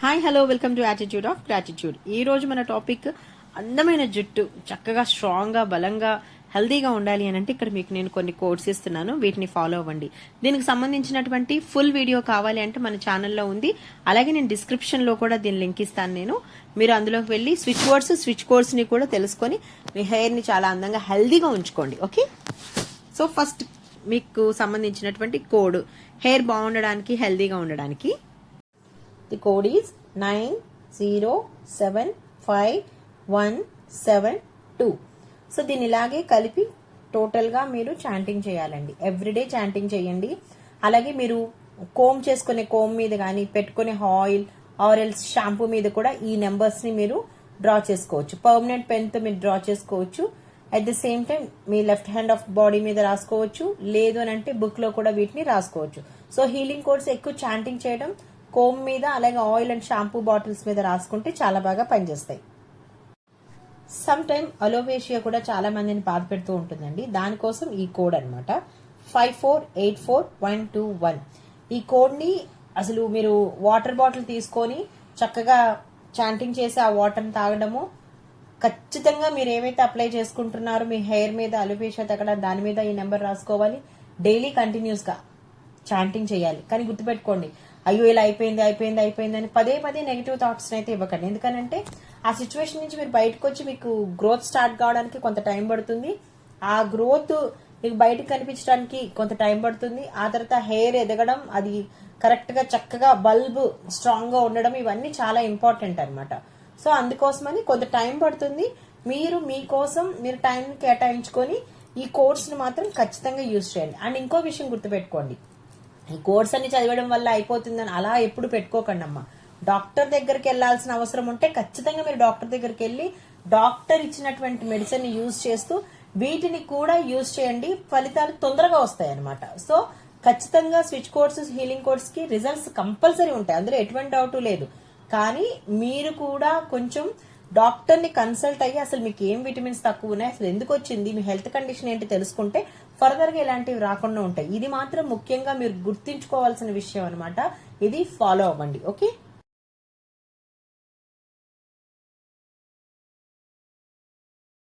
Hi hello welcome to attitude of gratitude. ఈ రోజు మన టాపిక్ అందమైన జుట్టు చక్కగా స్ట్రాంగ్ గా బలంగా హెల్దీగా ఉండాలి అని అంటే ఇక్కడ మీకు నేను కొన్ని కోడ్స్ ఇస్తున్నాను, వీటిని ఫాలో అవ్వండి. దీనికి సంబంధించినటువంటి ఫుల్ వీడియో కావాలి అంటే మన ఛానల్లో ఉంది. అలాగే నేను డిస్క్రిప్షన్ లో కూడా దీని లింక్ ఇస్తాను. మీరు అందులోకి వెళ్ళి స్విచ్ కోడ్స్ ని కూడా తెలుసుకొని మీ హెయిర్ ని చాలా అందంగా హెల్దీగా ఉంచుకోండి. ఓకే, సో ఫస్ట్ మీకు సంబంధించినటువంటి కోడ్ హెయిర్ బాగుండడానికి హెల్దీగా ఉండడానికి. The code is 90751772. సో దీన్ని ఇలాగే కలిపి టోటల్ గా మీరు చాంటింగ్ చేయాలండి. ఎవ్రీడే చాంటింగ్ చేయండి. అలాగే మీరు కోమ్ చేసుకునే కోమ్ మీద కానీ పెట్టుకునే ఆయిల్ ఆరెల్స్ షాంపూ మీద కూడా ఈ నెంబర్స్ ని మీరు డ్రా చేసుకోవచ్చు. పర్మనెంట్ పెన్ తో మీరు డ్రా చేసుకోవచ్చు. At the same time me left hand of body మీద రాసుకోవచ్చు, లేదు అని అంటే బుక్ లో కూడా వీటిని రాసుకోవచ్చు. సో హీలింగ్ కోడ్స్ ఎక్కువ చాంటింగ్ చేయడం, కోమ్ మీద అలాగే ఆయిల్ అండ్ షాంపూ బాటిల్స్ మీద రాసుకుంటే చాలా బాగా పనిచేస్తాయి. సమ్ టైమ్ అలోవేషియా కూడా చాలా మందిని బాధ పెడుతూ ఉంటుందండి. దానికోసం ఈ కోడ్ అనమాట 5484121. ఈ కోడ్ ని అసలు మీరు వాటర్ బాటిల్ తీసుకొని చక్కగా చాంటింగ్ చేసి ఆ వాటర్ తాగడము, ఖచ్చితంగా మీరు ఏమైతే అప్లై చేసుకుంటున్నారో మీ హెయిర్ మీద అలోవేషియా తగ్గడ దాని మీద ఈ నెంబర్ రాసుకోవాలి. డైలీ కంటిన్యూస్ గా చాంటింగ్ చేయాలి. కానీ గుర్తుపెట్టుకోండి, అయ్యో ఇలా అయిపోయింది అని పదే నెగిటివ్ థాట్స్ అయితే ఇవ్వకండి. ఎందుకనంటే ఆ సిచ్యువేషన్ నుంచి మీరు బయటకు వచ్చి మీకు గ్రోత్ స్టార్ట్ కావడానికి కొంత టైం పడుతుంది. ఆ గ్రోత్ మీకు బయటకు కనిపించడానికి కొంత టైం పడుతుంది. ఆ తర్వాత హెయిర్ ఎదగడం, అది కరెక్ట్ గా చక్కగా బల్బ్ స్ట్రాంగ్ గా ఉండడం, ఇవన్నీ చాలా ఇంపార్టెంట్ అనమాట. సో అందుకోసమని కొంత టైం పడుతుంది. మీరు మీకోసం మీరు టైం కేటాయించుకొని ఈ కోర్స్ ని మాత్రం ఖచ్చితంగా యూజ్ చేయండి. అండ్ ఇంకో విషయం గుర్తుపెట్టుకోండి, ఈ కోర్స్ అన్ని చదవడం వల్ల అయిపోతుందని అలా ఎప్పుడు పెట్టుకోకండి అమ్మా. డాక్టర్ దగ్గరికి వెళ్లాల్సిన అవసరం ఉంటే ఖచ్చితంగా మీరు డాక్టర్ దగ్గరికి వెళ్ళి డాక్టర్ ఇచ్చినటువంటి మెడిసిన్ యూజ్ చేస్తూ వీటిని కూడా యూజ్ చేయండి. ఫలితాలు తొందరగా వస్తాయి అనమాట. సో ఖచ్చితంగా స్విచ్ కోర్స్ హీలింగ్ కోర్స్ కి రిజల్ట్స్ కంపల్సరీ ఉంటాయి, అందులో ఎటువంటి డౌట్ లేదు. కానీ మీరు కూడా కొంచెం డాక్టర్ ని కన్సల్ట్ అయ్యి అసలు మీకు ఏం విటమిన్స్ తక్కువ ఉన్నాయి, అసలు ఎందుకు వచ్చింది, మీ హెల్త్ కండిషన్ ఏంటి తెలుసుకుంటే ఫర్దర్ గా ఇలాంటివి రాకుండా ఉంటాయి. ఇది మాత్రం ముఖ్యంగా మీరు గుర్తుంచుకోవాల్సిన విషయం అనమాట. ఇది ఫాలో అవ్వండి. ఓకే.